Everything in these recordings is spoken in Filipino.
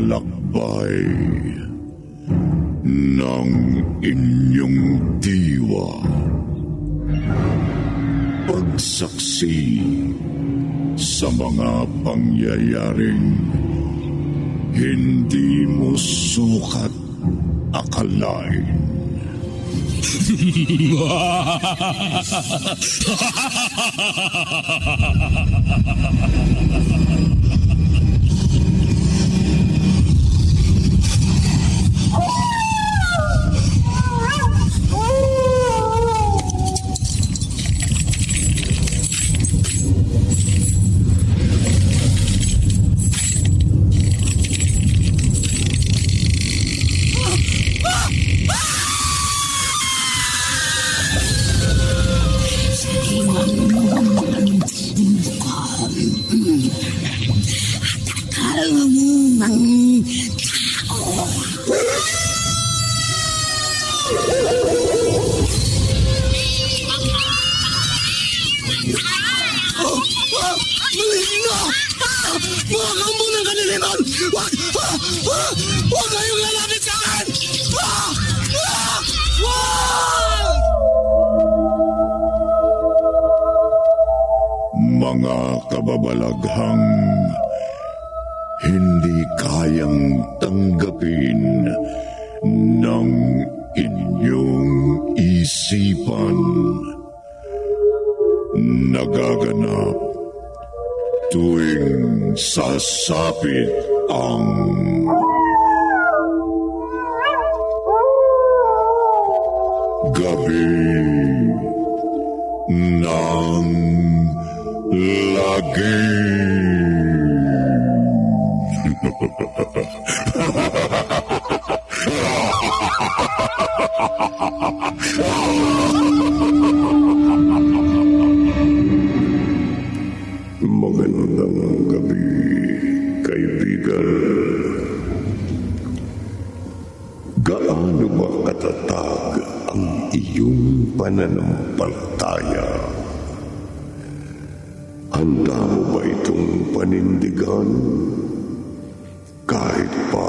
paglalakbay ng inyong diwa. Pagsaksi sa mga pangyayaring hindi mo sukat akalain. Huwag kang munang kaniliman! Huwag kayong lalapit sa akin! Mga kababalaghang hindi kayang tanggapin ng inyong isipan. Nagaganap tuwing sasapit ang gabi ng lagim. Magandang gabi, kaibigan. Gaano ba katatag ang iyong pananampalataya? Handa mo ba itong panindigan? Kahit pa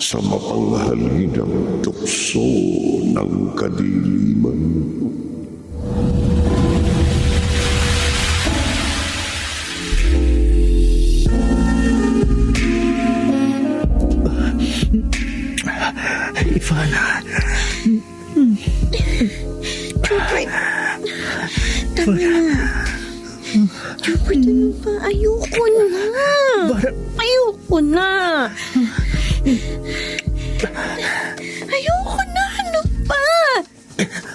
sa mapanghalinang tukso ng kadiliman. Ivana. Jupert. Tama na. Jupert, ano ba? Ayoko na. Ayoko na. Ayoko na. Ano pa?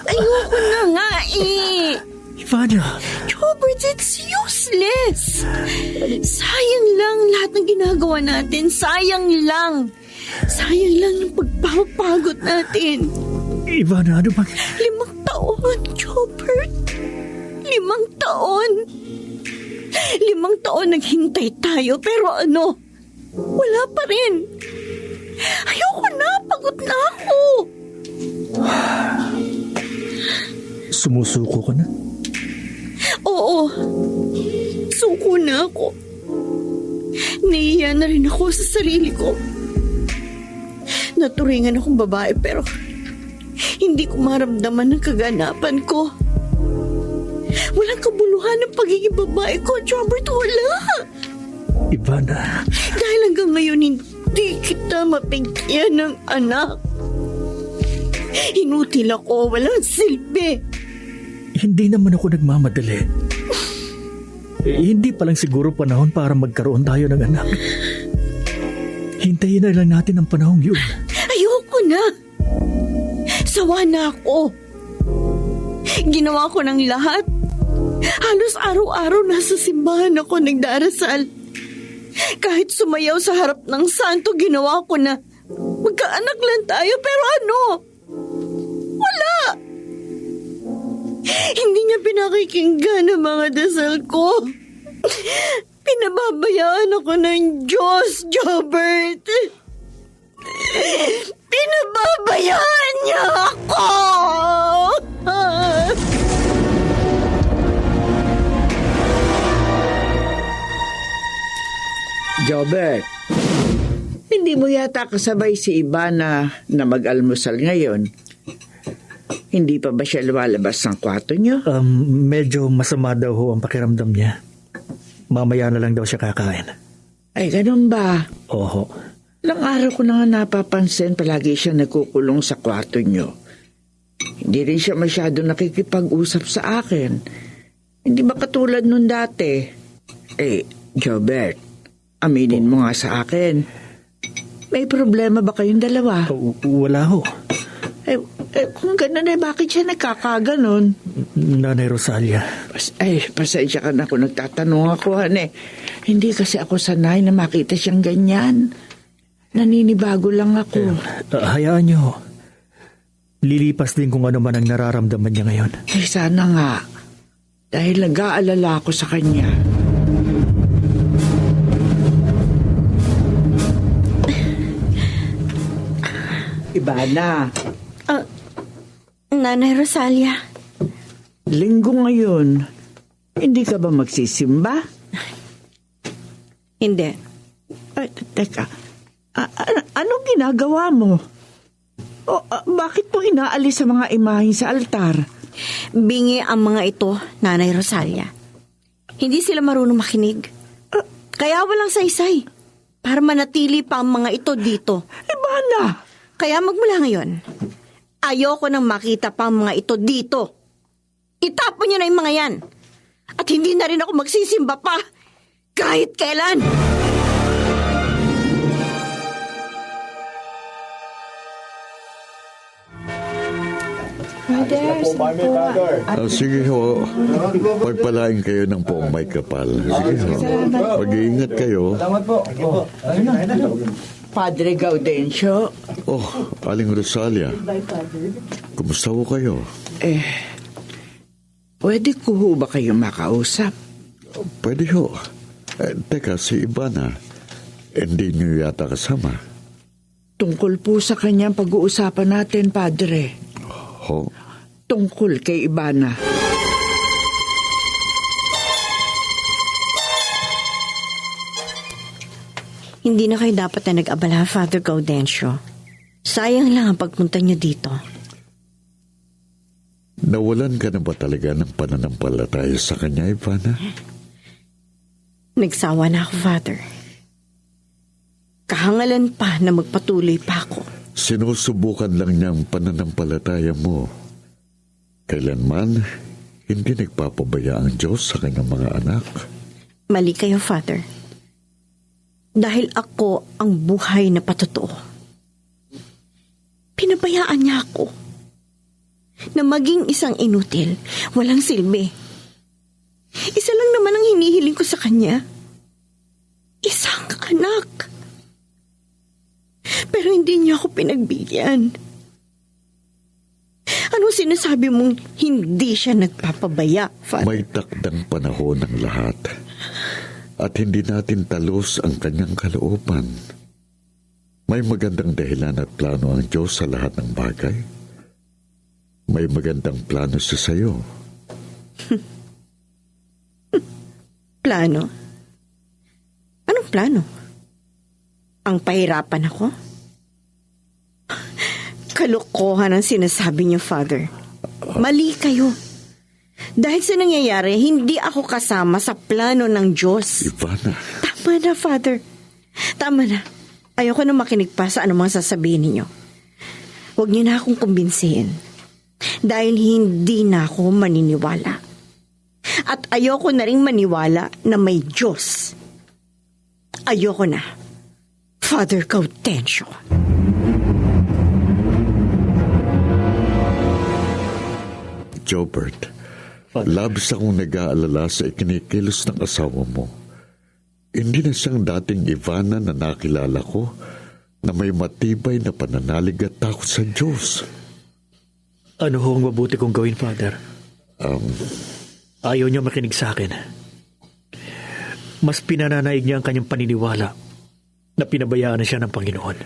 Ayoko na nga eh. Ivana. Jupert, it's useless. Sayang lang lahat ng ginagawa natin. Sayang lang. Sayang lang yung pagpapagod natin. Ivana, ano ba? 5 taon, Jobert. 5 taon. 5 taon naghintay tayo, pero ano? Wala pa rin. Ayoko na, pagod na ako. Sumusuko ka na? Oo. Suko na ako. Nahihiya na rin ako sa sarili ko. Naturingan akong babae pero hindi ko maramdaman ng kaganapan ko. Walang kabuluhan ng pagiging babae ko, Robert. Wala. Ivana. Dahil hanggang ngayon hindi kita mapigyan ng anak. Inutil ako. Walang silbi. Hindi naman ako nagmamadali. Hindi pa lang siguro panahon para magkaroon tayo ng anak. Hintayin na lang natin ang panahong yun. Ayoko na. Sawa na ako. Ginawa ko ng lahat. Halos araw-araw nasa simbahan ako nagdarasal. Kahit sumayaw sa harap ng santo, ginawa ko na. Magkaanak lang tayo, pero ano? Wala. Hindi niya pinakikinggan ang mga dasal ko. Pinababayaan ako ng Diyos, Jobert. Pinababayaan niya ako! Jobert, Hindi mo yata kasabay si Ivana na mag-almusal ngayon. Hindi pa ba siya lumalabas ng kwarto niyo? Medyo masama daw ho ang pakiramdam niya. Mamaya na lang daw siya kakain. Ay, ganun ba? Oho. Ilang araw ko na nga napapansin palagi siya nagkukulong sa kwarto niyo. Hindi rin siya masyado nakikipag-usap sa akin. Hindi ba katulad nun dati? Jobert, aminin mo nga sa akin. May problema ba kayong dalawa? Wala ho. Kung gano'n bakit siya nagkakaganon? Nanay Rosalia. Pasensya ka na kung nagtatanong ako, Hindi kasi ako sanay na makita siyang ganyan. Naninibago lang ako. Hayaan niyo ho. Lilipas din kung ano man ang nararamdaman niya ngayon. Sana nga. Dahil nag-aalala ako sa kanya. Ivana. Nanay Rosalia. Linggo ngayon. Hindi ka ba magsisimba? Hindi. Teka. Anong ginagawa mo? Bakit mo inaalis sa mga imahin sa altar? Bingi ang mga ito, Nanay Rosalia. Hindi sila marunong makinig. Kaya walang saysay. Para manatili pa ang mga ito dito. Ivana! Kaya magmula ngayon, ayoko nang makita pa ang mga ito dito. Itapon niyo na yung mga yan. At hindi na rin ako magsisimba pa. Kahit kailan. Sige ho, pagpalain kayo ng poong may kapal. Sige ho, mag-iingat kayo. Padre Gaudencio. Aling Rosalia, kumusta ho kayo? Pwede ko ho ba kayong makausap? Pwede ho. Teka, si Ivana, hindi niyo yata kasama. Tungkol po sa kanyang pag-uusapan natin, Padre. Ho? Tungkol kay Ivana. Hindi na kayo dapat na nag-abala, Father Gaudencio. Sayang lang ang pagpunta niyo dito. Nawalan ka na ba talaga ng pananampalataya sa kanya, Ivana? Nagsawa na ako, Father. Kahangalan pa na magpatuloy pa ako. Sinusubukan lang niya ang pananampalataya mo. Kailanman, hindi nagpapabaya ang Diyos sa kanyang mga anak. Mali kayo, Father. Dahil ako ang buhay na patotoo. Pinabayaan niya ako na maging isang inutil, walang silbi. Isa lang naman ang hinihiling ko sa kanya. Isang anak. Pero hindi niya ako pinagbigyan. Anong sinasabi mong hindi siya nagpapabaya, Father? May takdang panahon ng lahat. At hindi natin talos ang kanyang kalooban. May magandang dahilan at plano ang Diyos sa lahat ng bagay. May magandang plano siya sa'yo. Plano? Anong plano? Ang pahirapan ako? Kalokohan ang sinasabi niyo, Father. Mali kayo. Dahil sa nangyayari, hindi ako kasama sa plano ng Diyos. Ivana. Tama na, Father. Tama na. Ayoko na makinig pa sa anumang sasabihin ninyo. Huwag niyo na akong kumbinsihin. Dahil hindi na ako maniniwala. At ayoko na rin maniwala na may Diyos. Ayoko na. Father Gaudencio. Jobert, labis akong nag-aalala sa ikinikilos ng asawa mo. Hindi na siyang dating Ivana na nakilala ko na may matibay na pananalig at takot sa Diyos. Ano ho ang mabuti kong gawin, Father? Ayaw niya makinig sa akin. Mas pinananaig niya ang kanyang paniniwala na pinabayaan na siya ng Panginoon.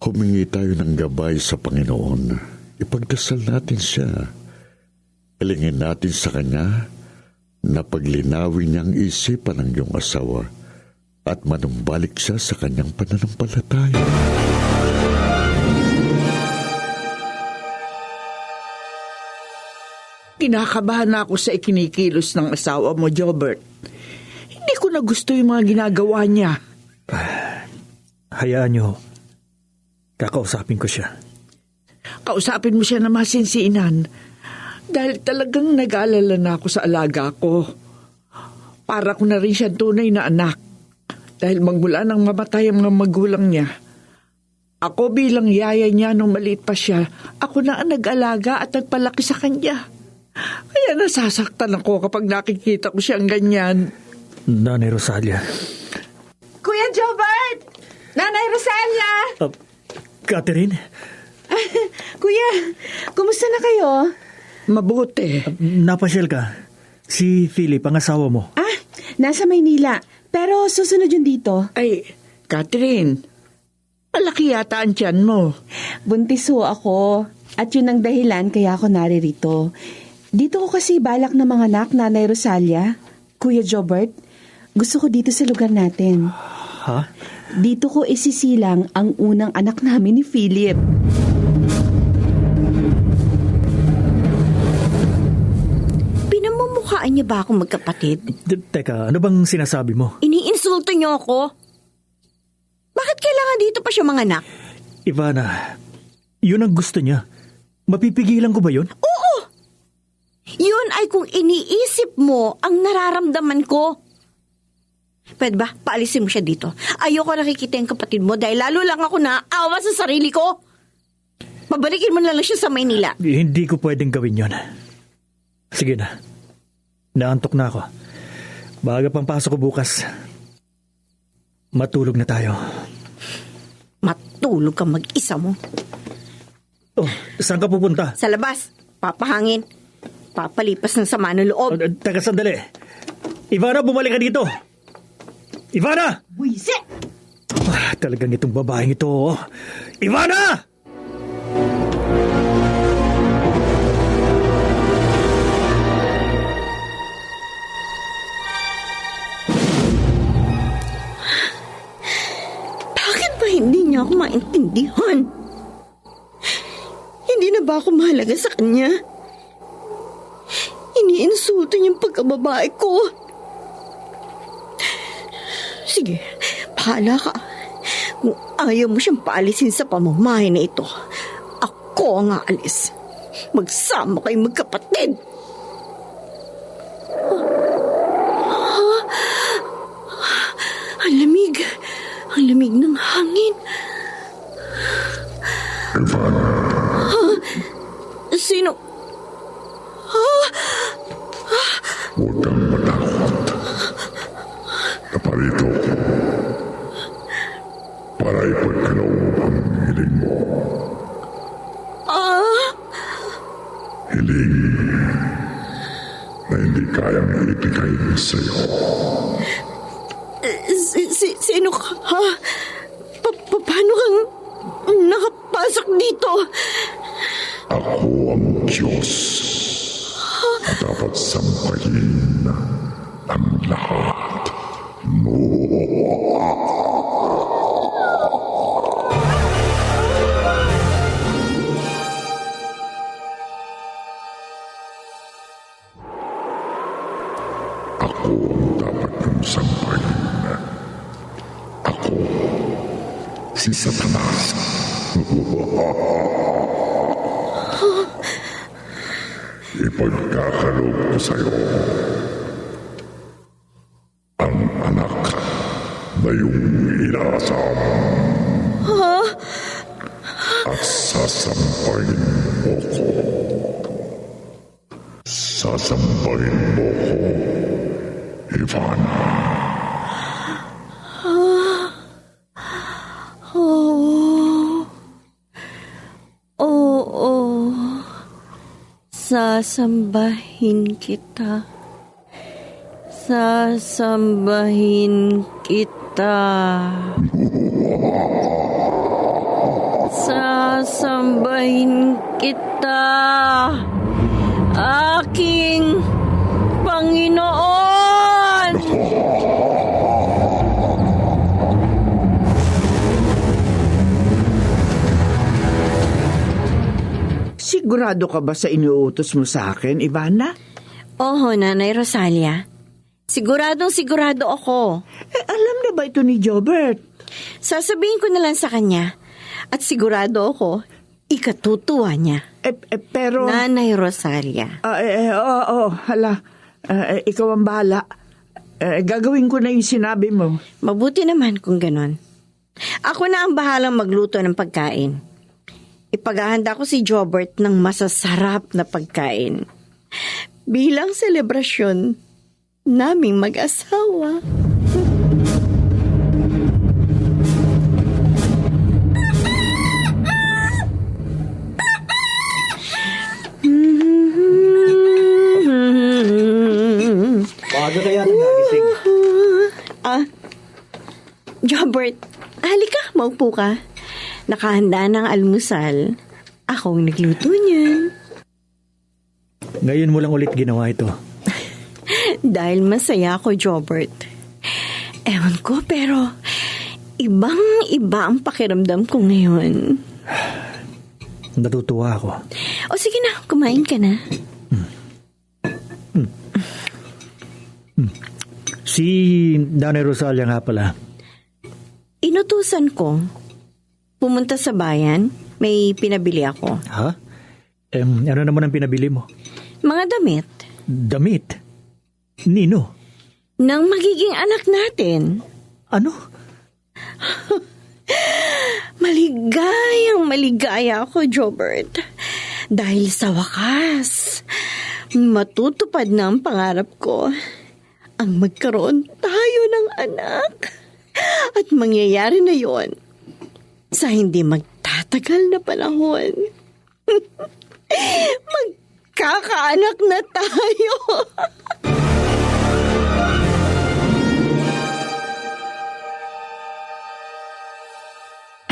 Humingi tayo ng gabay sa Panginoon. Ipagdasal natin siya. Hilingin natin sa Kanya na paglinawin niyang isipan ng iyong asawa at manumbalik siya sa kanyang pananampalataya. Kinakabahan ako sa ikinikilos ng asawa mo, Jobert. Hindi ko na gusto yung mga ginagawa niya. Hayaan niyo. Kakausapin ko siya. Kausapin mo siya na masinsinan. Dahil talagang nag-aalala na ako sa alaga ko. Para ko na rin siya tunay na anak. Dahil magmula nang mamatay ang mga magulang niya. Ako bilang yaya niya nung maliit pa siya, ako na ang nag-alaga at nagpalaki sa kanya. Kaya nasasaktan ako kapag nakikita ko siyang ganyan. Nanay Rosalia. Kuya Jobert! Nanay Rosalia! Catherine? Kuya, kumusta na kayo? Mabuti. Napasyal ka. Si Philip, ang asawa mo. Nasa Maynila. Pero susunod yun dito. Ay, Catherine, malaki yata ang tiyan mo. Buntis ho ako. At yun ang dahilan kaya ako naririto. Dito ko kasi balak na mga anak, Nanay Rosalia. Kuya Jobert, gusto ko dito sa lugar natin. Ha? Dito ko isisilang ang unang anak namin ni Philip. Pinamumukhaan niya ba ako magkapatid? Teka, ano bang sinasabi mo? Iniinsulto niyo ako? Bakit kailangan dito pa siya mga anak? Ivana, yun ang gusto niya. Mapipigilan ko ba yun? Oo! Yun ay kung iniisip mo ang nararamdaman ko. Pwede ba, paalisin mo siya dito? Ayoko nakikita yung kapatid mo dahil lalo lang ako naawa sa sarili ko. Pabalikin mo na lang siya sa Maynila. Hindi ko pwedeng gawin yun. Sige na. Naantok na ako. Baga pang pasok ko bukas. Matulog na tayo. Matulog ka mag-isa mo. Oh, saan ka pupunta? Sa labas, papahangin. Papalipas ng sama ng loob. Teka sandali. Ivana, bumalik ka dito. Ivana! Buisit! Talagang itong babaeng ito. Oh. Ivana! Bakit ba hindi niya ako maintindihan? Hindi na ba ako mahalaga sa kanya? Iniinsulto niya yung pagkababae ko. Sige, bahala ka. Kung ayaw mo siyang paalisin sa pamamahay na ito, ako ang aalis. Magsama kayong magkapatid. Ang lamig. Ang lamig ng hangin. Ivana, Sino? huwag kang matakot. Naparito para ipagkaloob ang hiling mo. Hiling na hindi kayang ibigay sa'yo. Sino ka? Ha? Paano kang nakapasok dito? Ako ang Diyos na dapat sampahin ang lahat mo. Ako ang dapat mong sampahin. Ako, si Satanas. Ipagkakaloob ko sa'yo ang anak na iyong inaasam. At sasampahin mo ko. Sasampahin mo ko, Ivana. Oo. Sasambahin kita. Sasambahin kita. Sasambahin kita. Aking Panginoon! Sigurado ka ba sa inuutos mo sa akin, Ivana? Oho, Nanay Rosalia. Siguradong-sigurado ako. Alam na ba ito ni Jobert? Sasabihin ko na lang sa kanya. At sigurado ako, ikatutuwa niya. Pero... Nanay Rosalia. Oo, hala. Ikaw ang bahala. Gagawin ko na yung sinabi mo. Mabuti naman kung ganon. Ako na ang bahalang magluto ng pagkain. Ipaghahanda ko si Jobert ng masasarap na pagkain. Bilang selebrasyon naming mag-asawa. Baga kaya nang nagising. Jobert, halika, maupo ka. Nakahanda ng almusal. Akong nagluto niyan. Ngayon mo lang ulit ginawa ito. Dahil masaya ako, Jobert. Ewan ko, pero ibang-iba ang pakiramdam ko ngayon. Natutuwa ako. O sige na, kumain ka na. Si Nanay Rosalia nga pala. Inutusan ko. Pumunta sa bayan, may pinabili ako. Ha? Ano naman ang pinabili mo? Mga damit. Damit? Nino? Nang magiging anak natin. Ano? Maligaya ako, Jobert. Dahil sa wakas, matutupad na ang pangarap ko. Ang magkaroon tayo ng anak. At mangyayari na yon sa hindi magtatagal na panahon. Magkakaanak na tayo.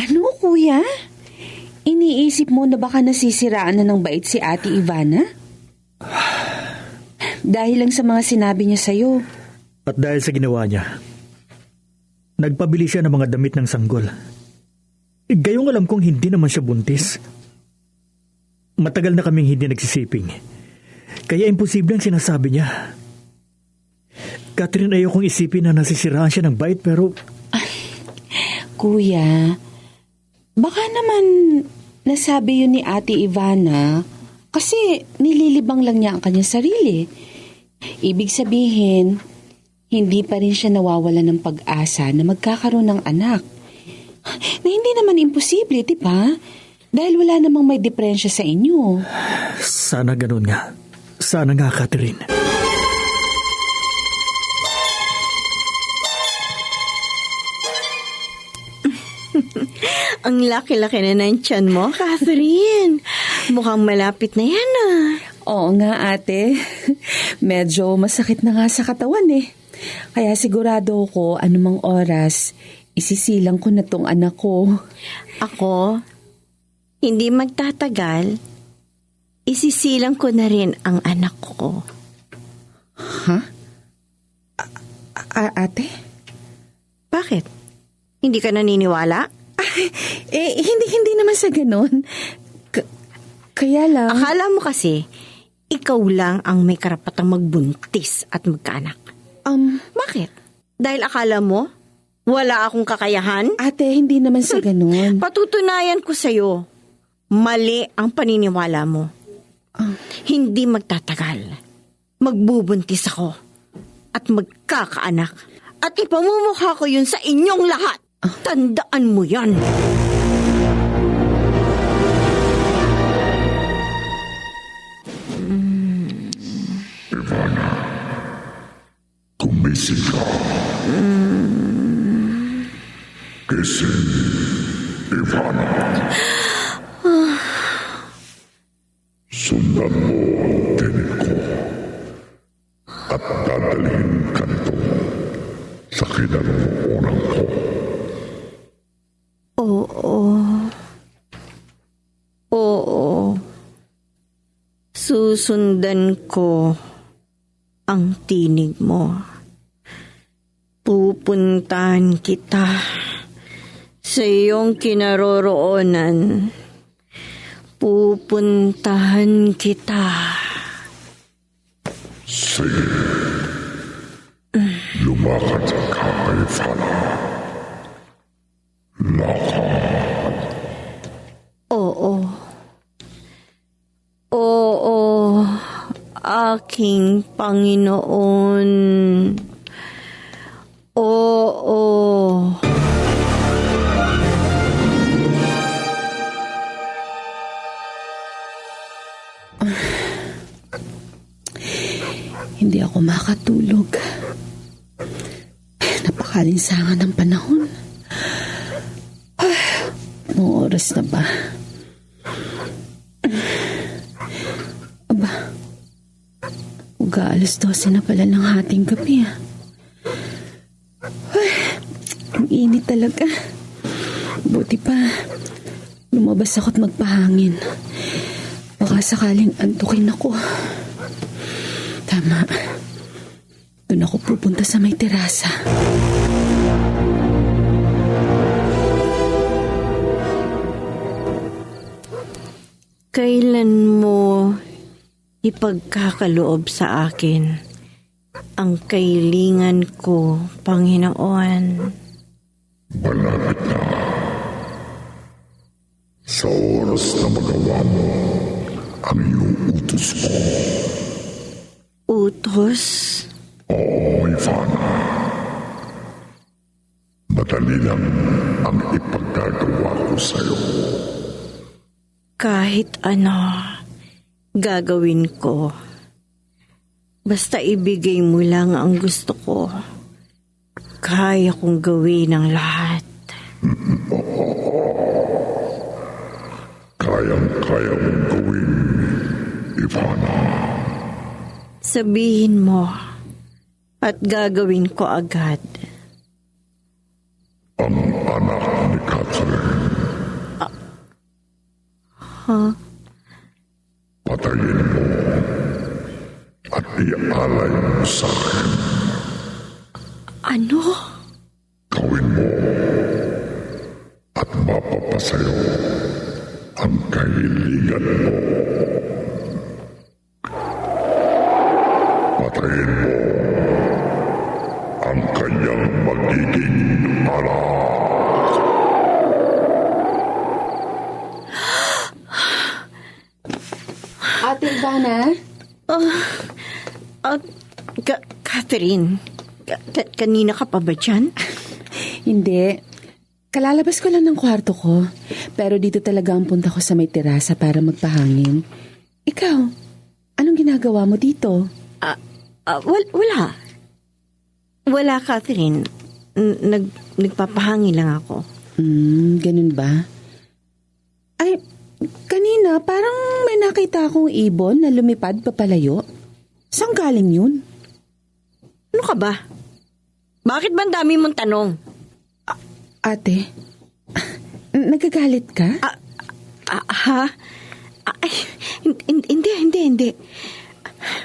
Ano, kuya? Iniisip mo na baka nasisiraan na ng bait si Ate Ivana? Dahil lang sa mga sinabi niya sa'yo. At dahil sa ginawa niya, nagpabili siya ng mga damit ng sanggol. Gayong alam kong hindi naman siya buntis. Matagal na kaming hindi nagsisiping. Kaya imposible ang sinasabi niya. Catherine, ayokong isipin na nasisiraan siya ng bait pero... Kuya, baka naman nasabi yun ni Ate Ivana kasi nililibang lang niya ang kanyang sarili. Ibig sabihin, hindi pa rin siya nawawala ng pag-asa na magkakaroon ng anak. Na hindi naman imposible, di ba? Dahil wala namang may diferensya sa inyo. Sana ganun nga. Sana nga, Catherine. Ang laki-laki na ng tiyan mo, Catherine. Mukhang malapit na yan ah. Oo nga, ate. Medyo masakit na nga sa katawan eh. Kaya sigurado ko anumang oras, isisilang ko na tong anak ko. Ako, hindi magtatagal, isisilang ko na rin ang anak ko. Ha? Ate? Bakit? Hindi ka naniniwala? Hindi naman sa ganun. Kaya lang... Akala mo kasi, ikaw lang ang may karapatang magbuntis at magkaanak. Bakit? Dahil akala mo, wala akong kakayahan? Ate, hindi naman sa ganun. Patutunayan ko sa'yo, mali ang paniniwala mo. Hindi magtatagal. Magbubuntis ako at magkakaanak. At ipamumukha ko yun sa inyong lahat. Tandaan mo yan. Ivana, gumising ka. Gising, Ivana. Sundan mo ang tinig ko at dadalhin ka nito sa kinaroonan ko. Oo. Susundan ko ang tinig mo. Pupuntahan kita sa iyong kinaroroonan. Pupuntahan kita. Sige. Lumakad ka, Ivana. Lakad. Oo. Oo, aking Panginoon. Oo. Hindi ako makatulog. Napakalinsangan ng panahon. Anong oras na ba? Aba, alas 12 na pala ng hating gabi. Ang init talaga. Buti pa, lumabas ako't magpahangin. Baka sakaling antukin ako. Tama. Doon ako pupunta sa may terasa. Kailan mo ipagkakaloob sa akin ang kailingan ko, Panginoon? Malapit na. Sa oras na magawa mo ang iyong utos mo. Utos? Oo, Ivana. Madali lang ang ipagkagawa ko sa'yo. Kahit ano, gagawin ko. Basta ibigay mo lang ang gusto ko. Kaya kong gawin ang lahat. Kayang-kaya mong gawin, Ivana. Sabihin mo at gagawin ko agad. Ang anak ni Catherine. Patayin mo at ialay mo sa akin. Ano? Gawin mo at mapapasayo ang kahilingan mo. Patayin mo ang kanyang magiging anak. Ate Ivana? Catherine, kanina ka pa ba dyan? Hindi. Kalalabas ko lang ng kwarto ko. Pero dito talaga ang punta ko sa may terasa para magpahangin. Ikaw, anong ginagawa mo dito? Wala. Wala, Catherine. Nagpapahangin lang ako. Ganun ba? Ay, kanina parang may nakita akong ibon na lumipad papalayo. Saan galing yun? Ano ka ba? Bakit ba ang dami mong tanong? Ate, nagagalit ka? Ha? Ay, hindi.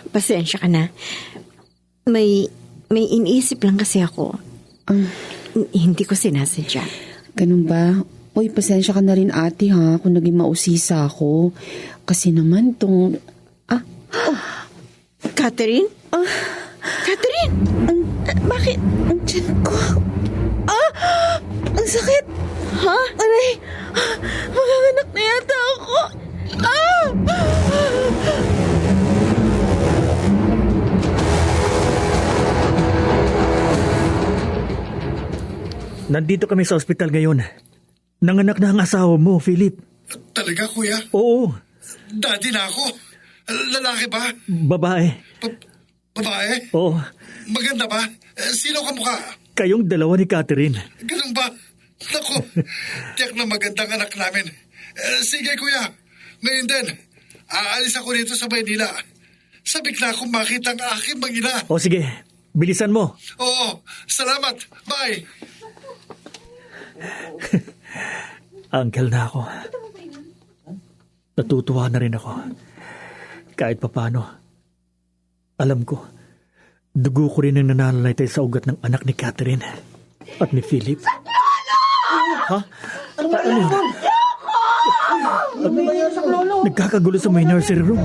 Pasensya ka na. May iniisip lang kasi ako. Hindi ko sinasadya. Ganun ba? Uy, pasensya ka na rin ate ha kung naging mausisa ako. Kasi naman tong... Catherine? Catherine? Bakit? Ang tiyan ko. Ang sakit. Ha? Aray, maganak na yata ako. Nandito kami sa ospital ngayon. Nanganak na ang asawa mo, Philip. Talaga, kuya? Oo, Daddy na ako. Lalaki ba? babae. Babae? Oo, Maganda ba? Sino ka mukha? kayong dalawa ni Catherine. Ganun ba? Naku, tiyak na magandang anak namin. Sige, kuya. Ngayon din, aalis ako rito sa Maynila. Sabik na akong makita ang aking mag-ina. O sige, bilisan mo. Oo, salamat. Bye. Uncle na ako. Natutuwa na rin ako. Kahit papano. Alam ko, dugo ko rin ang nananalaytay sa ugat ng anak ni Catherine at ni Philip. Ha? Ano yun? Nagkakagulo sa may nursery room.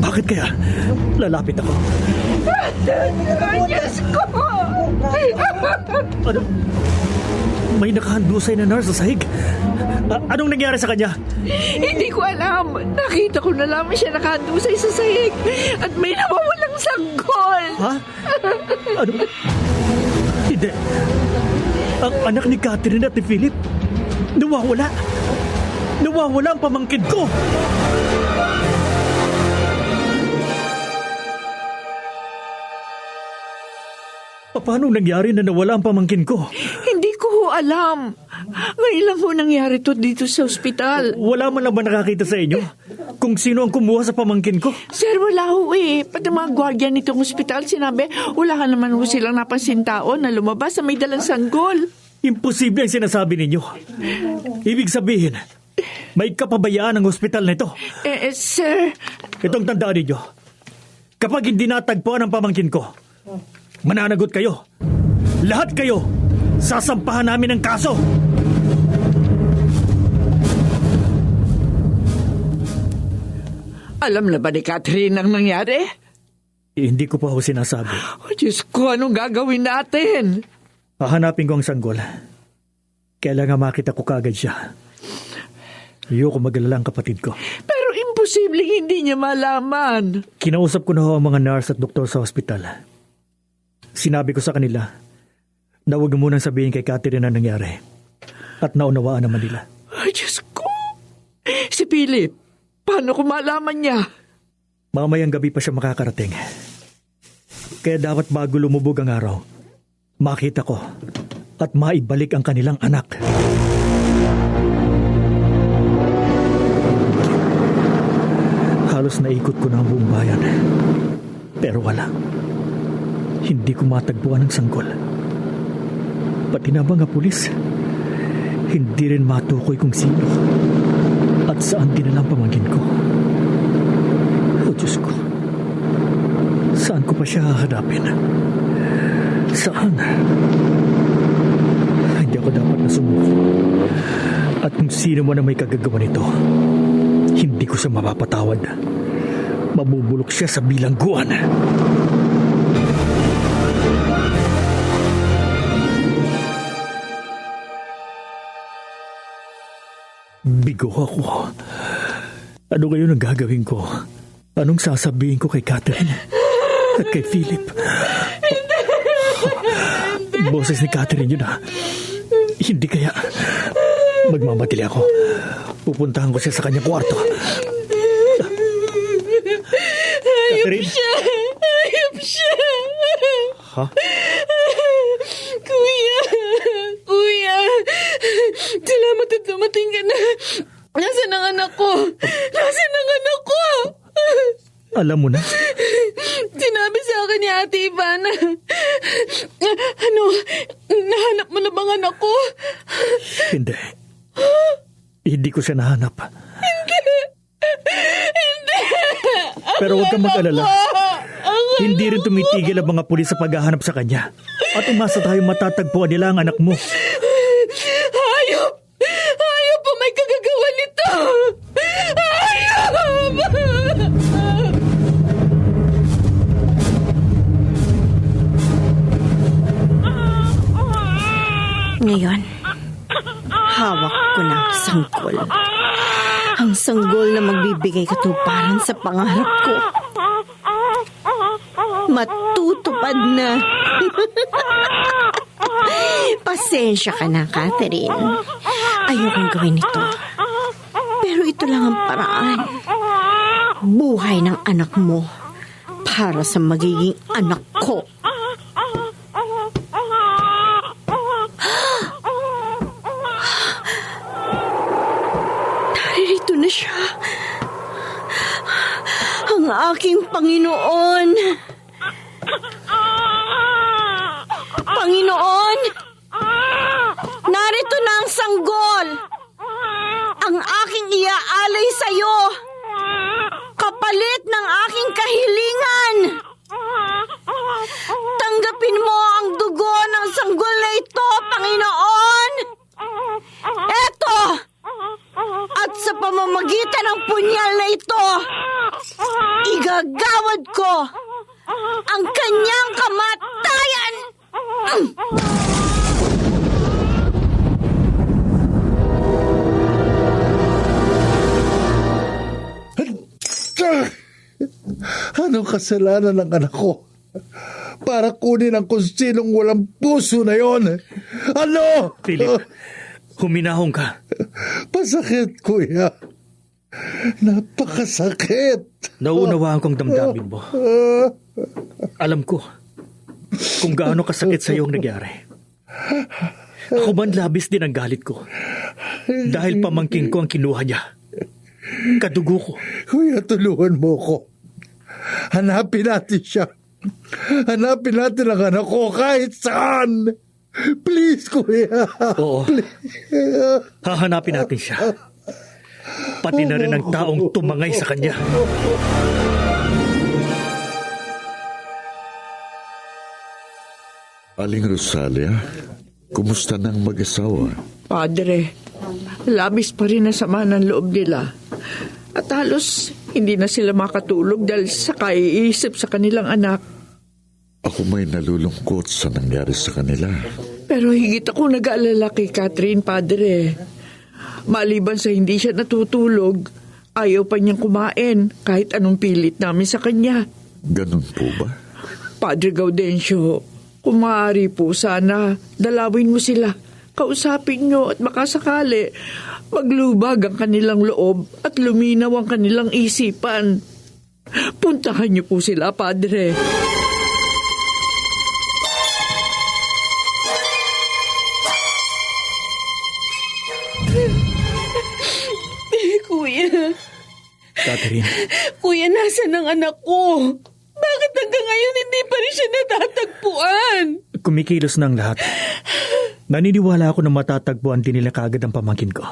Bakit kaya? Lalapit ako. Diyos ko! Ano? May nakahandusay na nurse sa sahig. Anong nangyari sa kanya? Hindi ko alam. Nakita ko na lamang siya nakahandusay sa sahig at may nawawalang sanggol. Ha? Ano? Hindi. Ang anak ni Catherine at ni Philip, nawawala. Nawawala ang pamangkin ko. Paano nangyari na nawala ang pamangkin ko? Hindi ko ho alam. Ngayon lang ho nangyari to dito sa ospital. Wala man lang ba nakakita sa inyo kung sino ang kumuha sa pamangkin ko? Sir, wala ho eh. Pati mga gwardiya nitong ospital sinabi, wala ka naman ho silang napansin tao na lumabas sa may dalang sanggol. Imposible ang sinasabi ninyo. Ibig sabihin, may kapabayaan ang ospital na ito. Sir, Itong tandaan ninyo. Kapag hindi natagpuan ang pamangkin ko, mananagot kayo. Lahat kayo. Sasampahan namin ang kaso. alam na ba ni Catherine ang nangyari? Hindi ko pa ho sinasabi. Oh, Diyos ko, anong gagawin natin? Hahanapin ko ang sanggol. Kailangan makita ko kagad siya. Ayoko mag-alala ang kapatid ko. Pero imposibleng hindi niya malaman. Kinausap ko na ho ang mga nurse at doktor sa ospital. Sinabi ko sa kanila na huwag munang sabihin kay Catherine ang nangyari. At naunawaan naman nila. Ay, Diyos ko. Si Philip, paano ko malaman niya? Mamayang gabi pa siya makakarating. Kaya dapat bago lumubog ang araw, makita ko at maibalik ang kanilang anak. Halos naikot ko na ang buong bayan. Pero wala. Hindi ko matagpuan ang sanggol. Pati na mga pulis, hindi rin matukoy kung sino at saan dinala ang pamangkin ko. O Diyos ko, saan ko pa siya hahanapin? Saan? Hindi ako dapat nasumuko. At kung sino man ang may kagagawa nito, hindi ko siya mapapatawad. Mabubulok siya sa bilangguan. Bigo ako. Ano ngayon ang gagawin ko? Anong sasabihin ko kay Catherine? At kay Philip? Boses ni Catherine yun ha. Hindi kaya. Magmamadali ako. Pupuntahan ko siya sa kanyang kwarto. Catherine? Ayop siya. Ha? Kuya, salamat at dumating ka na. Nasaan ang anak ko? Nasaan ang anak ko? Alam mo na? Sinabi sa akin ni Ate Ivana. Ano, nahanap mo na bang anak ko? Hindi. Hindi ko siya nahanap. Hindi. Pero huwag kang mag-alala. Hindi rin tumitigil ang mga pulis sa paghahanap sa kanya. At umasa tayo matatagpuan nila ang anak mo. Hayop! Hayop po may kagagawa nito! Hayop! Ngayon, hawak ko na ang sanggol. Ang sanggol na magbibigay katuparan sa pangarap ko. Matutupad na. Pasensya ka na, Catherine. Ayokong gawin ito. Pero ito lang ang paraan. Buhay ng anak mo para sa magiging anak ko. Naririto na siya. Ang aking Panginoon. Panginoon, narito na ang sanggol. Ang aking iaalay sa iyo. Kapalit ng aking kahilingan. Tanggapin mo ang dugo ng sanggol na ito, Panginoon. Eto! At ipagagawad ko ang kanyang kamatayan! Anong kasalanan ng anak ko? Para kunin ang kung sinong walang puso na yon. Ano? Philip, huminahon ka. Pasakit, kuya. Napakasakit. Nauunawaan kong damdamin mo. Alam ko kung gaano kasakit sa iyong nangyari. Ako man labis din ang galit ko. Dahil pamangking ko ang kinuha niya. Kadugo ko. Kuya, tulungan mo ko. Hanapin natin siya. Hanapin natin ang anak ko kahit saan. Please, kuya. Oo. Hahanapin natin siya. Pati na rin ang taong tumangay sa kanya. Aling Rosalia, kumusta ng mag-asawa? Padre, labis pa rin ang sama ng loob nila. At halos hindi na sila makatulog dahil sa kaiisip sa kanilang anak. Ako may nalulungkot sa nangyari sa kanila. Pero higit ako nag-aalala kay Catherine, Padre. Maliban sa hindi siya natutulog, ayaw pa niyang kumain kahit anong pilit namin sa kanya. Ganun po ba? Padre Gaudencio, kung maaari po sana, dalawin mo sila. Kausapin niyo at makasakali, maglubag ang kanilang loob at luminaw ang kanilang isipan. Puntahan niyo po sila, Padre. Kuya, Catherine, kuya, nasan ang anak ko? Bakit hanggang ngayon hindi pa rin siya natatagpuan? kumikilos na ang lahat. Naniniwala ako na matatagpuan din nila kaagad ang pamangkin ko.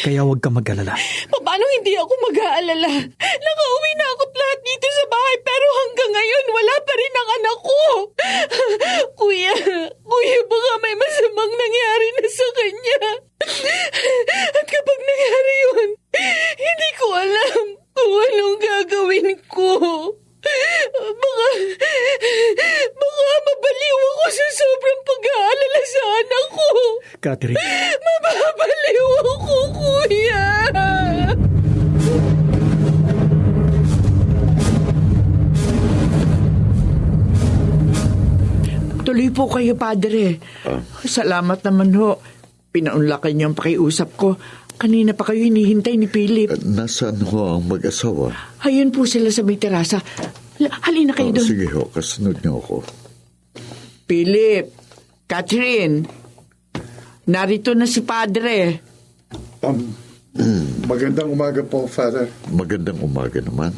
Kaya huwag ka mag-alala. Paano hindi ako mag-aalala? Nakauwi na ako lahat dito sa bahay pero hanggang ngayon wala pa rin ang anak ko. Kuya, baka may masamang nangyari na sa kanya. At kapag nangyari yun, hindi ko alam kung anong gagawin ko. Baka mabaliw ako sa sobrang pag-aalala sa anak ko. Catherine, Mababaliw ako, kuya. Tuloy po kayo, Padre. Salamat naman ho. Pinaunlakan niyo ang pakiusap ko. Kanina pa kayo hinihintay ni Philip. Nasaan ho ang mag-asawa? Ayun po sila sa may terasa. Halina kayo doon. Sige ho, kasunod niyo ako. Philip, Catherine, narito na si Padre. Magandang umaga po, Father. Magandang umaga naman.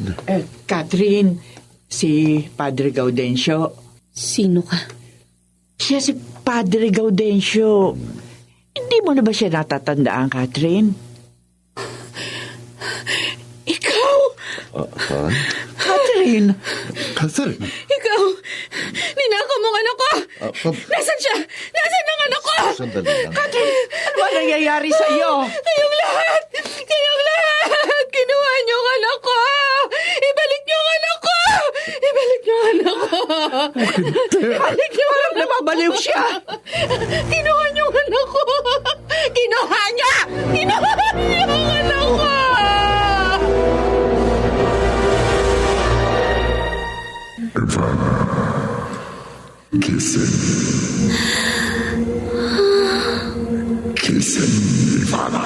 Catherine, si Padre Gaudencio. Sino ka? Siya si Padre Gaudencio. Hindi mo na ba siya natatandaan, Catherine? Ikaw? Ha? Catherine? Catherine? Ikaw! Ninakaw mo ang anak ko! Nasaan siya? Nasaan ang anak ko? Sandali lang. Catherine, ano ba nangyayari sa iyo? Kayong lahat! Kayong lahat! Kinuha niyo ang anak ko! Ibalik niyo ang anak ko! Ibalik niyo ang anak ko! Balik niyo, alam na babaliw siya. Kinuha niyo ang anak ko! Kinuha niya! Kinuha niyo ang anak ko! Ivana, gising. Gising, Ivana.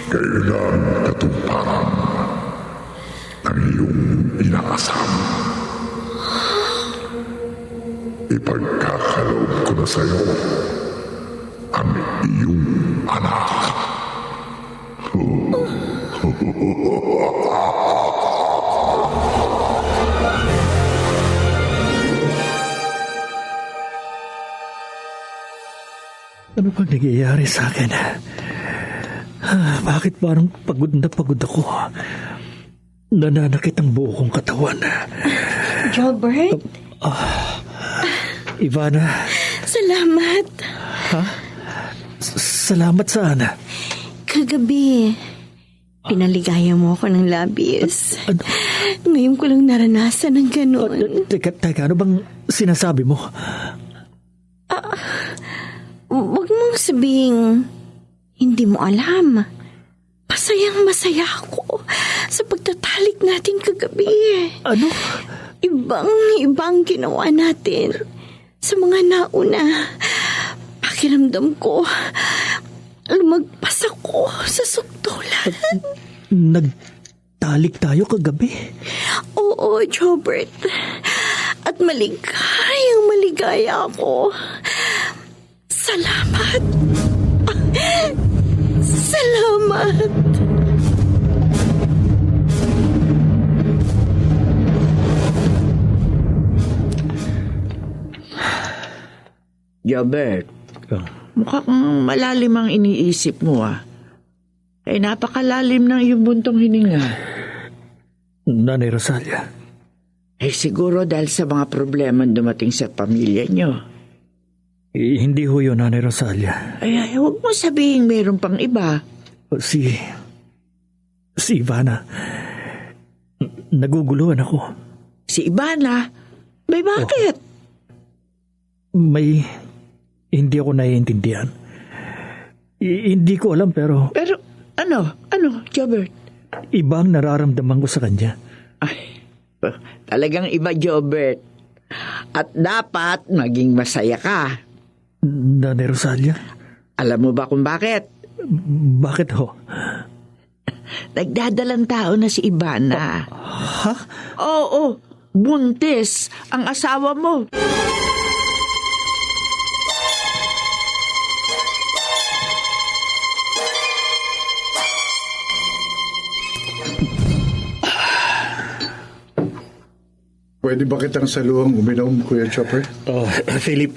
Kailan katuparan ng iyong inaasam. Ipagkakaloob ko na sa iyo ang iyong anak. ano bang nangyayari sa akin? Bakit parang pagod na pagod ako? Nananakit ang buo kong katawan. Jobert, Ivana, salamat. salamat saan? Kagabi, Pinaligaya mo ako ng labis. Ano? Ngayon ko lang naranasan ng ganun. Teka, ano bang sinasabi mo? Huwag mong sabihing hindi mo alam. Masayang masaya ako sa pagtatalik natin kagabi. Ano? Ibang ginawa natin sa mga nauna. Pakiramdam ko, lumagpas ako sa sukdulan. Nagtalik tayo kagabi? Oo, Jobert. At maligaya ako. Salamat. Salamat. Jobert, Oh. mukhang malalim ang iniisip mo Ay napakalalim ng iyong buntong hininga. Nanay Rosalia. Ay siguro dahil sa mga problema dumating sa pamilya niyo. Hindi ho yun, Nanay Rosalia. Ay, huwag mo sabihin mayroon pang iba. Si Ivana. Naguguluhan ako. Si Ivana? May bakit? May hindi ako naiintindihan. Hindi ko alam pero Pero ano, Jobert? iba ang nararamdaman ko sa kanya. Ay, talagang iba, Jobert. At dapat maging masaya ka. Nanay Rosalia, Alam mo ba kung bakit? bakit ho? Nagdadalang tao na si Ivana. Ha? Oo, buntis ang asawa mo. Pwede ba kitang saluhang uminom, Kuya Chopper? Oh, Philip.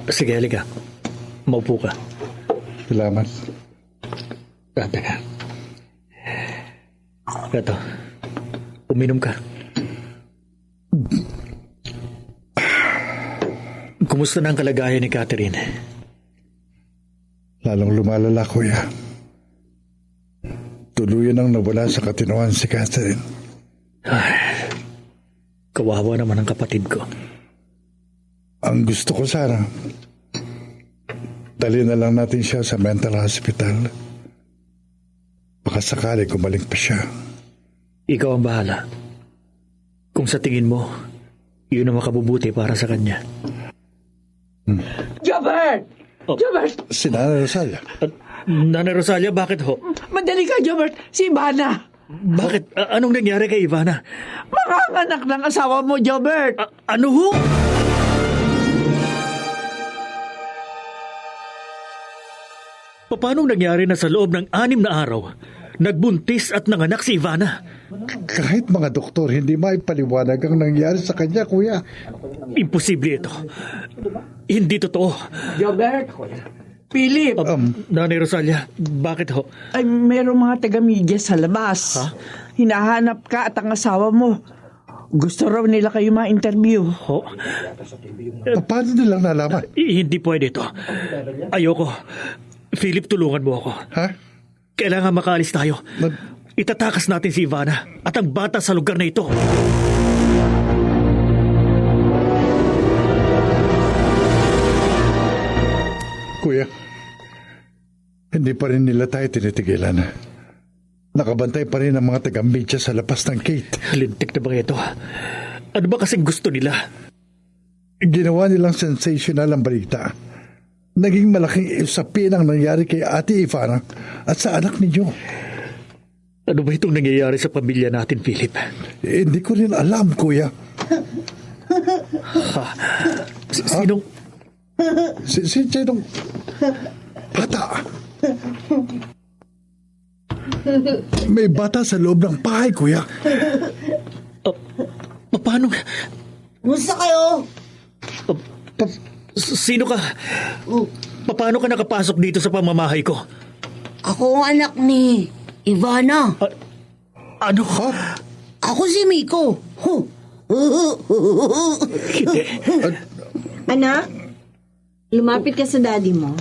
Sige, halika. Maupo ka. Salamat. Teka. Ito. Uminom ka. Kumusta na ang kalagayan ni Catherine? Lalong lumalala, Kuya. Tuluyan ang nawala sa katinoan si Catherine. Kawawa naman ang kapatid ko. Ang gusto ko sana, dali na lang natin siya sa mental hospital. Baka sakali gumaling pa siya. Ikaw ang bahala. Kung sa tingin mo, yun ang makabubuti para sa kanya. Jobert! Oh. Jobert! Si Nanay Rosalia. Nanay Rosalia, bakit ho? Madali ka, Jobert! Si Ivana! Bakit? Anong nangyari kay Ivana? Makanganak ng asawa mo, Jobert! Ano ho? Paano nangyari na sa loob ng 6 na araw, nagbuntis at nanganak si Ivana? Kahit mga doktor, hindi maipaliwanag ang nangyari sa kanya, Kuya. Imposible ito. Hindi totoo. Jobert! Philip! Nanay Rosalia, bakit ho? Ay, merong mga taga-media sa labas. Ha? Hinahanap ka at ang asawa mo. Gusto raw nila kayo ma-interview. Ho? Paano nilang nalaman? Hindi pwede ito. Ayoko. Philip, tulungan mo ako. Ha? Kailangan makaalis tayo. Itatakas natin si Ivana at ang bata sa lugar na ito. Kuya, hindi pa rin nila tayo tinitigilan. Nakabantay pa rin ang mga taga-media sa lapas ng gate. Lintik na ba ito? Ano ba kasing gusto nila? Ginawa nilang sensational ang balita. Naging malaking usapin ang nangyari kay Ate Ivana at sa anak ninyo. Ano ba itong nangyayari sa pamilya natin, Philip? Hindi ko rin alam, Kuya. Sinong... Sinong bata? May bata sa loob ng bahay, Kuya. Paano... Musta kayo? Sino ka? Paano ka nakapasok dito sa pamamahay ko? Ako ang anak ni Ivana. Ano? Ako si Miko. Hindi. Anak, lumapit ka sa daddy mo.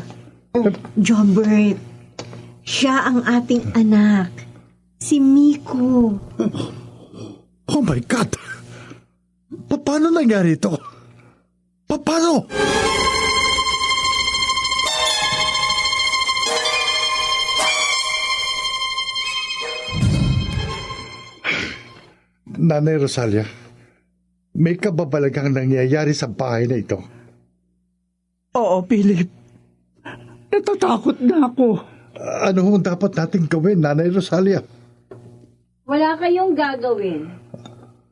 Jobert, siya ang ating anak. si Miko. Oh my God! Paano nangyari ito? Paano? Nanay Rosalia, may kababalagang nangyayari sa bahay na ito. Oo, Philip. Natatakot na ako. Ano hong dapat nating gawin, Nanay Rosalia? Wala kayong gagawin.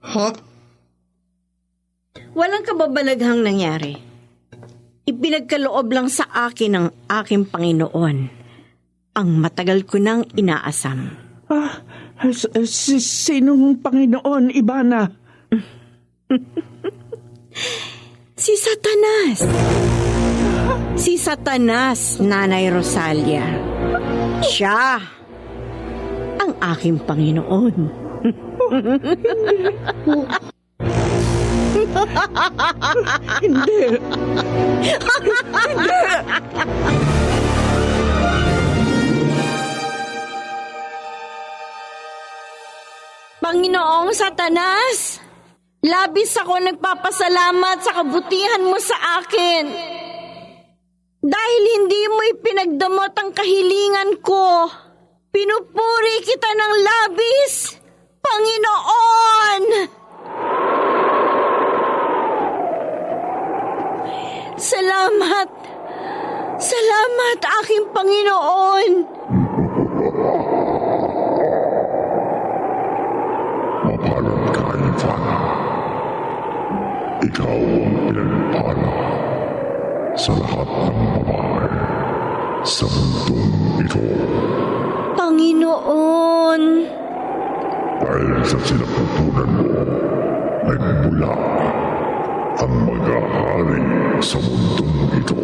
Ha? Walang kababalaghang nangyari. Ipinagkaloob lang sa akin ng aking Panginoon ang matagal ko nang inaasam. Sinong Panginoon, Ivana? Si Satanas. Si Satanas, Nanay Rosalia. Siya ang aking Panginoon. Hindi. Panginoong Satanas, labis ako nagpapasalamat sa kabutihan mo sa akin. Dahil hindi mo ipinagdamot ang kahilingan ko, pinupuri kita ng labis, Panginoon! Salamat! Salamat, aking Panginoon! Mapalad ka, Ivana. Ikaw ang pinagpala sa lahat ng babae sa mundong ito. Panginoon! Dahil sa sinapupunan mo, nagmula ang mag-ahari sa mundong ito,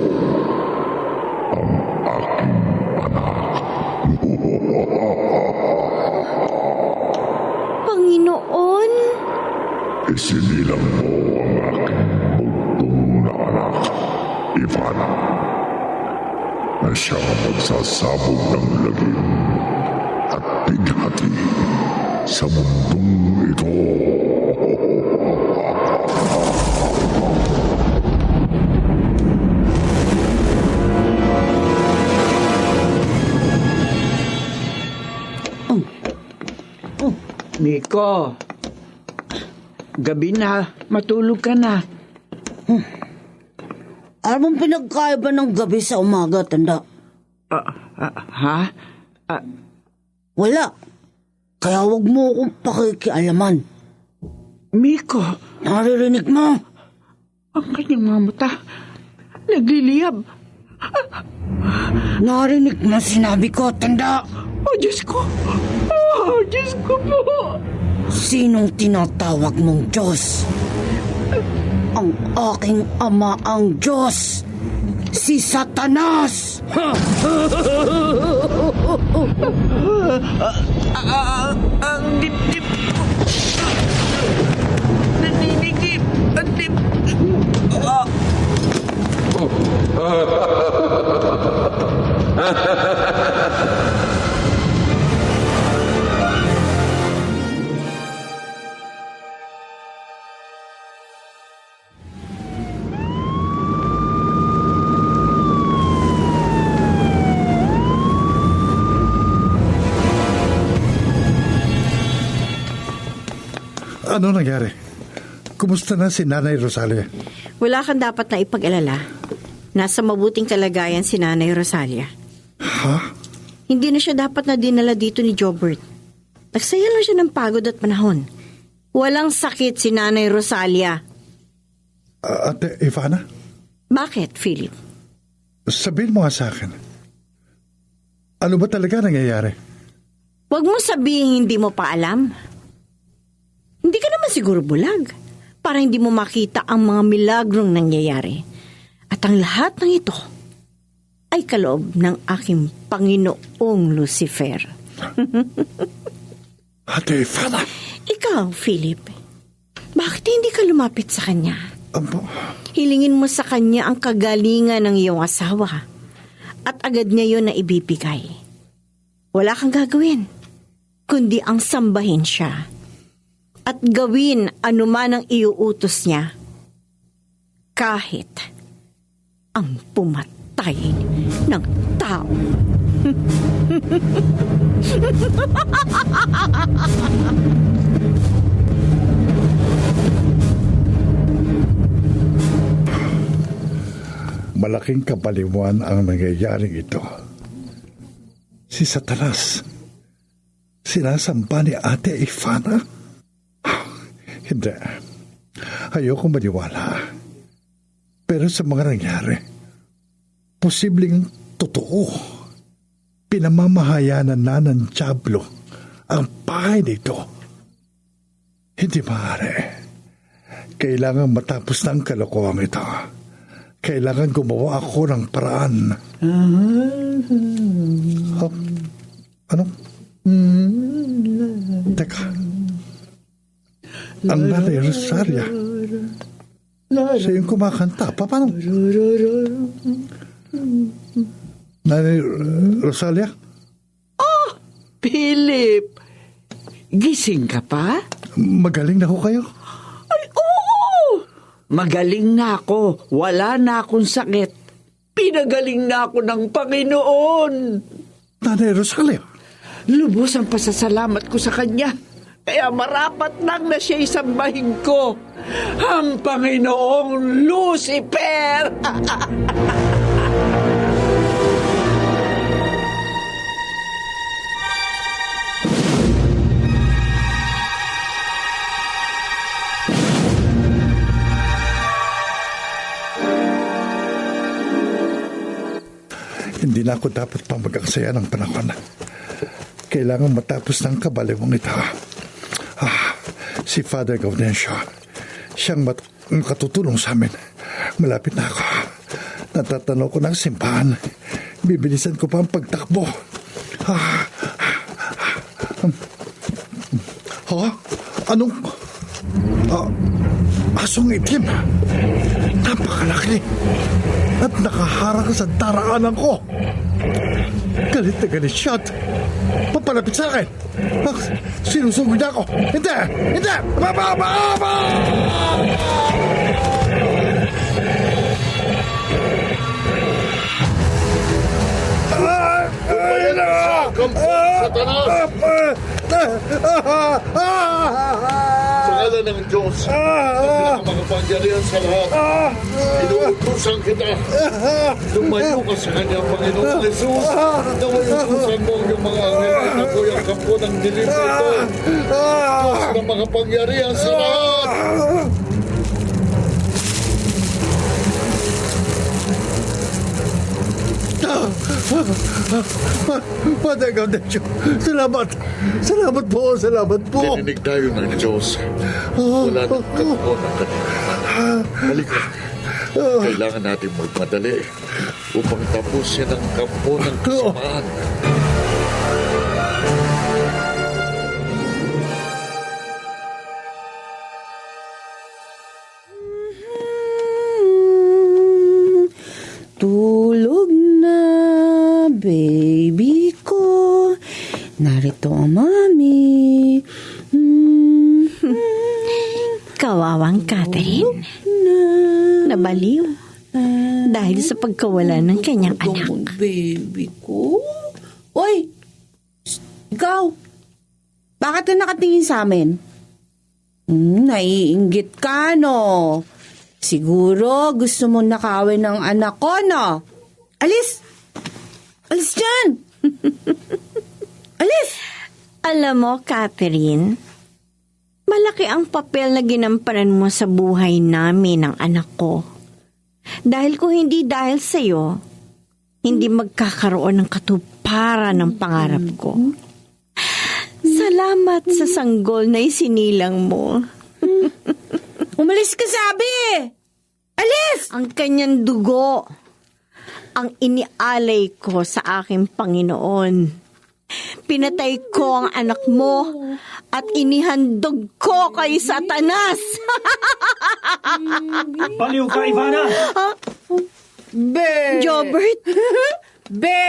ang aking anak. Panginoon? Isinilang mo ang aking bugtong na anak, Ivana, na siyang magsasabog ng lagim at bighati sa mundong ito. Miko, gabi na. Matulog ka na. Ano bang pinagkaiba ng gabi sa umaga, tanda? Ha? Wala. Kaya wag mo akong pakikialaman. Miko, Naririnig mo? ang kanyang mga mata. Nagliliyab. Narinig mo sinabi ko, tanda? Oh, Diyos ko. Oh, Diyos ko po. Sinong tinatawag mong Diyos? Ang aking ama ang Diyos. Si Satanas! Ang dibdib ko. Naninigib. Ang dibdib. Ano nangyari? Kumusta na si Nanay Rosalia? Wala kang dapat na ipag-alala. Nasa mabuting kalagayan si Nanay Rosalia. Ha? Hindi na siya dapat na dinala dito ni Jobert. Nagsaya lang siya ng pagod at panahon. Walang sakit si Nanay Rosalia. Ate Ivana? Bakit, Philip? Sabihin mo nga sa akin. Ano ba talaga nangyayari? Huwag mo sabihin hindi mo pa alam. Hindi ka naman siguro bulag para hindi mo makita ang mga milagrong nangyayari. At ang lahat ng ito ay kaloob ng aking Panginoong Lucifer. Ate Ivana? Ikaw, Philip, bakit hindi ka lumapit sa kanya? Ampo? Hilingin mo sa kanya ang kagalingan ng iyong asawa at agad niya yun na ibibigay. Wala kang gagawin. kundi ang sambahin siya at gawin anuman ang iuutos niya. Kahit ang pumatay ng tao. Malaking kabaliwan ang nangyayaring ito. Si Satanas, sinasamba ni Ate Ivana? Hindi. Ayoko maniwala. Pero sa mga nangyari, posibleng totoo. Pinamamahayanan na ng Diablo ang bahay nito. Hindi maaari. Kailangan matapos ng kalokohan ito. Kailangan gumawa ako ng paraan. Oh, ano? Teka. Ang Nanay Rosalia. Siya yung kumakanta. Paano? Nanay Rosalia? Philip, gising ka pa? Magaling na ho kayo? Ay, oo! Magaling na ako. Wala na akong sakit. Pinagaling na ako ng Panginoon. Nanay Rosalia? Lubos ang pasasalamat ko sa Kanya. Kaya marapat lang na siya isambahin ko. Ang Panginoong Lucifer! Hindi na ako dapat pang mag-aksaya ng panahon. Kailangan matapos ng kabaliwang ito. Si Father Gaudencio. Siyang makatutulong sa amin. Malapit na ako. Natatanaw ko ng simbahan. Bibilisan ko pa ang pagtakbo. Anong... asong itim. Napakalaki. At nakaharang sa daraanan ko. Galit na galit siya. Papalapit sa akin. Sinusugod niya ako. Hindi! Hindi! Baba! Ayan na siya! Satanas! Sa ngalan ng Diyos, ang pinakamakapangyarihan sa lahat, inuutusan kita. Lumayo ka sa kanya, Panginoong Jesus. Nawayutusan mo ang iyong mga anghel at ako'y ang kampo ng dilim nito. Diyos na makapangyarihan sa lahat. Father Gaudencio, salamat. Salamat po. Dininig tayo ng Diyos. Wala nang katuon ang kanilang. Halika. Kailangan natin magmadali upang tapusin ang kampo ng kasamaan. Tulog na, baby ko. Narito ang mami. Kawawang Catherine. Nabaliw. Dahil sa pagkawala ng kanyang anak. Baby ko? Oy! Ikaw! Bakit ka nakatingin sa amin? Naiinggit ka, no? Siguro gusto mo nakawin ng anak ko, no? Alis! Alis dyan! Alis! Alam mo, Catherine, malaki ang papel na ginampanan mo sa buhay namin ng anak ko. Dahil kung hindi dahil sa'yo, hindi magkakaroon ng katuparan ng pangarap ko. Salamat sa sanggol na isinilang mo. Umalis ka, sabi! Alis! Ang kanyang dugo, ang inialay ko sa aking Panginoon. Pinatay ko ang anak mo at inihandog ko kay Satanas. Baliw ka, Ivana! Be! Jobert! Be!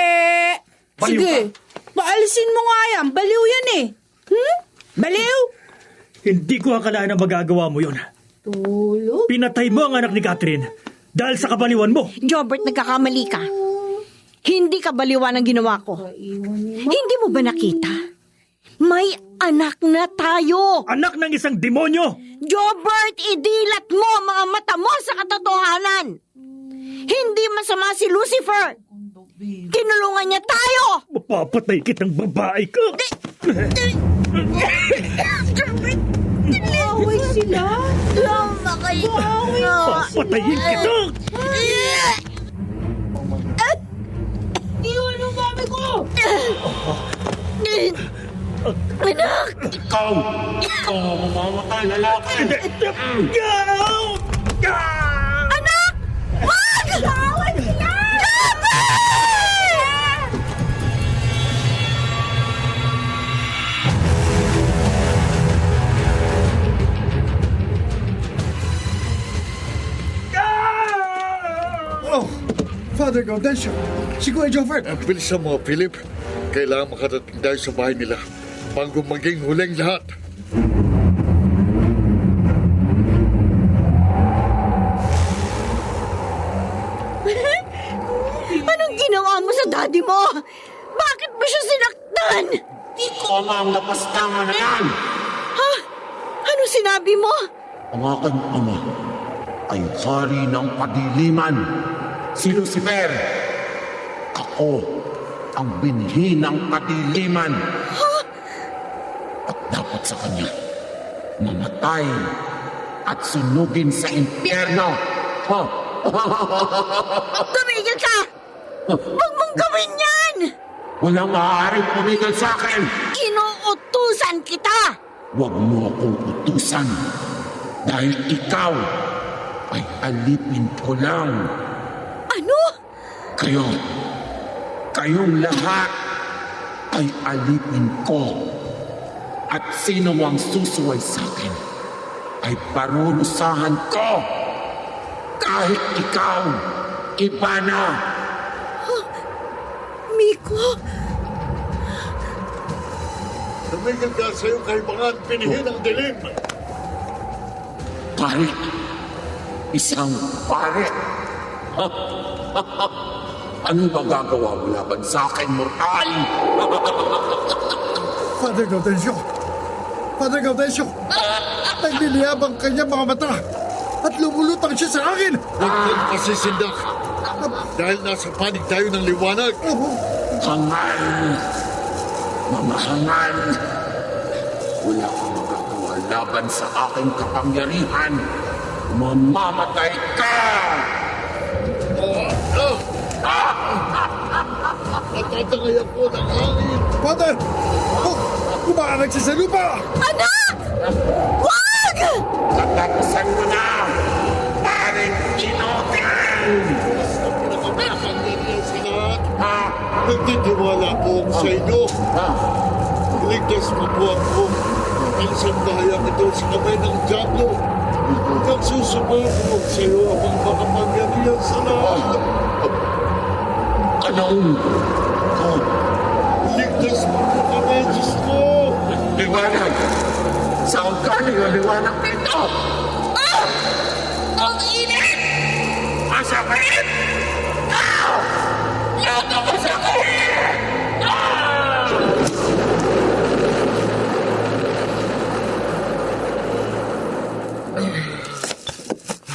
Baliw Sige, paalisin mo nga yan. Baliw yan eh. Baliw! Hindi ko akalain na magagawa mo yun. Pinatay mo ang anak ni Catherine dahil sa kabaliwan mo. Jobert, nagkakamali ka. Hindi ka baliwan ang ginawa ko. Hindi mo ba nakita? May anak na tayo. Anak ng isang demonyo! Jobert, idilat mo ang mga mata mo sa katotohanan. Hindi masama si Lucifer. Tinulungan niya tayo. Mapapatay kitang babae ka! Away sila. Lama kayo. Papatayin kita! Iwan ang mami ko. Anak. Ikaw ang mamamatay, lalaki. Anak! Wag! Away sila. Oh, Father Gaudencio, si Kuya Jofert. Bilisan mo, Philip. Kailangan makarating tayo sa bahay nila bago maging huling lahat. Anong ginawa mo sa daddy mo? Bakit mo siya sinaktan? Di ko ang napastangan na yan. Ha? Ano sinabi mo? Ang aking ama ay hari ng padiliman, si Lucifer. Ako ang binhi ng kadiliman. At dapat sa kanya mamatay at sunugin sa impyerno. Tumigil ka! Huwag mong gawin yan! Walang maaaring pumigil sa akin. Inuutusan kita! Huwag mo akong utusan dahil ikaw ay alipin ko lang. Ano? Kayong lahat ay alipin ko. At sino ang susuway sa akin ay parurusahan ko. Kahit ikaw, Ivana. Miko? Tumigil ka sa iyong kaibangan, pinihin ang dilim. Pare. Isang pare. Ano magagawa mo laban sa akin, mortal? Father Gaudencio. Father Gaudencio. Nagliliyabang kanya mga mata at lumulutang siya sa akin. Huwag kang masisindak dahil nasa panig tayo ng liwanag. Hangal. Mamahangal. Wala kang magagawa laban sa aking kapangyarihan. Mamamatay ka! Natatangay ako ng hangin. Father! Oh, kumaarag siya sa lupa! Anak! Wag! Tatapusan mo na! Paring Inogan! Ang pinakamakapangyarihan sa lahat. Nagtitiwala po ako sa inyo. Iligtas mo po ako ang sandahayang ito sa kamay ng Diablo. Nagsusumabog sa iyo ang makapangyarihan sa lahat. Anong? Ligtas mo po kami, Diyos ko. Liwanag! Saan galing ang liwanag nito? Ang init! Masakit! Lahat ang masakit!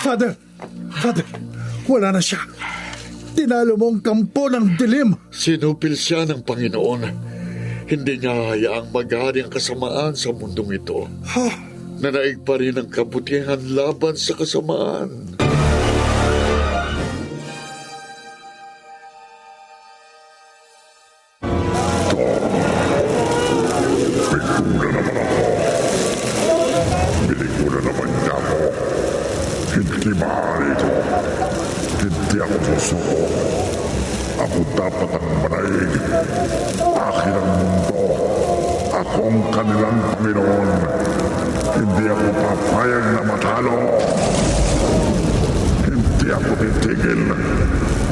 Father, wala na siya. Tinalo mo ang kampo ng dilim. Sinupil siya ng Panginoon. Hindi niya hayaang maghari ang kasamaan sa mundong ito. Nanaig pa rin ang kabutihan laban sa kasamaan. Binigura naman niya ako. Hindi maaari ito. Hindi ako susuko. Ako dapat ang manaig. Akin ang mundo. Ako ang kanilang Panginoon. Hindi ako papayag na matalo. Hindi ako titigil.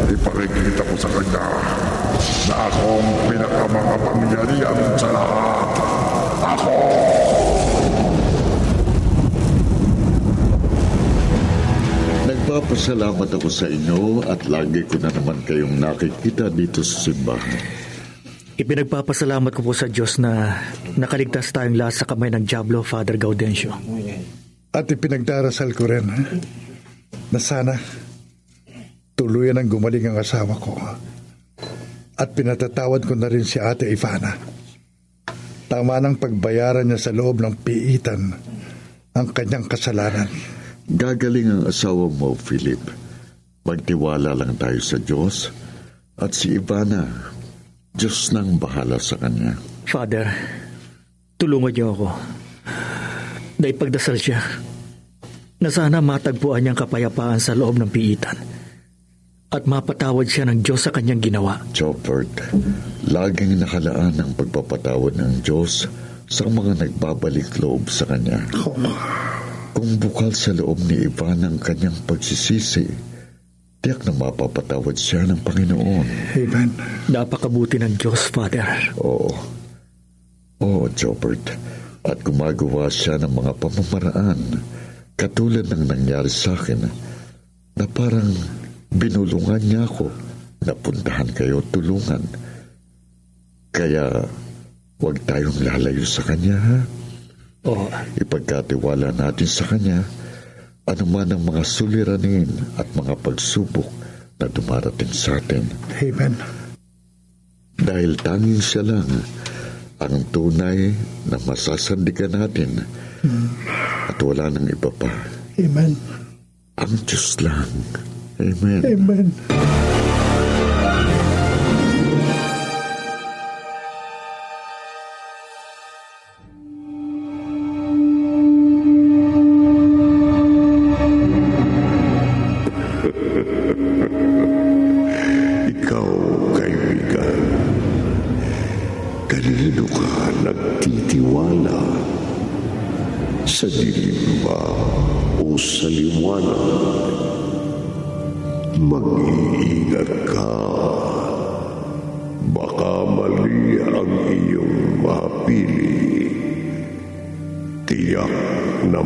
Ipakikita ko sa kanya na ako ang pinakamakapangyarihan sa lahat. Ako Nagpapasalamat ako sa inyo at lagi ko na naman kayong nakikita dito sa simbahan. Ipinagpapasalamat ko po sa Diyos na nakaligtas tayong lahat sa kamay ng Diablo, Father Gaudencio. At ipinagdarasal ko rin na sana tuluyan ang gumaling ang asawa ko. At pinatatawad ko na rin si Ate Ivana. Tama ng pagbayaran niya sa loob ng piitan ang kanyang kasalanan. Gagaling ang asawa mo, Philip. Magtiwala lang tayo sa Diyos at si Ivana, Diyos nang bahala sa kanya. Father, tulungan niyo ako. Naipagdasal siya na sana matagpuan niyang kapayapaan sa loob ng piitan at mapatawad siya ng Diyos sa kanyang ginawa. Chopper, laging nakalaan ang pagpapatawad ng Diyos sa mga nagbabalik loob sa kanya. Kung bukal sa loob ni Ivan ang kanyang pagsisisi, tiyak na mapapatawad siya ng Panginoon. Amen. Napakabuti ng Diyos, Father. Oo, Chopper. At gumagawa siya ng mga pamamaraan katulad ng nangyari sa akin na parang binulungan niya ako na puntahan kayo tulungan. Kaya huwag tayong lalayo sa kanya, ha? Oo. Ipagkatiwala natin sa kanya anuman ang mga suliranin at mga pagsubok na dumarating sa atin. Amen. Dahil tanging siya lang ang tunay na masasandigan natin at wala nang iba pa. Amen. Ang Diyos lang. Amen. Amen. Ikaw, kaibigan, kanino ka nagtitiwala? Sa dilim ba o sa liwanag? Mag-iingat ka. Baka mali ang iyong mapili. Tiyak na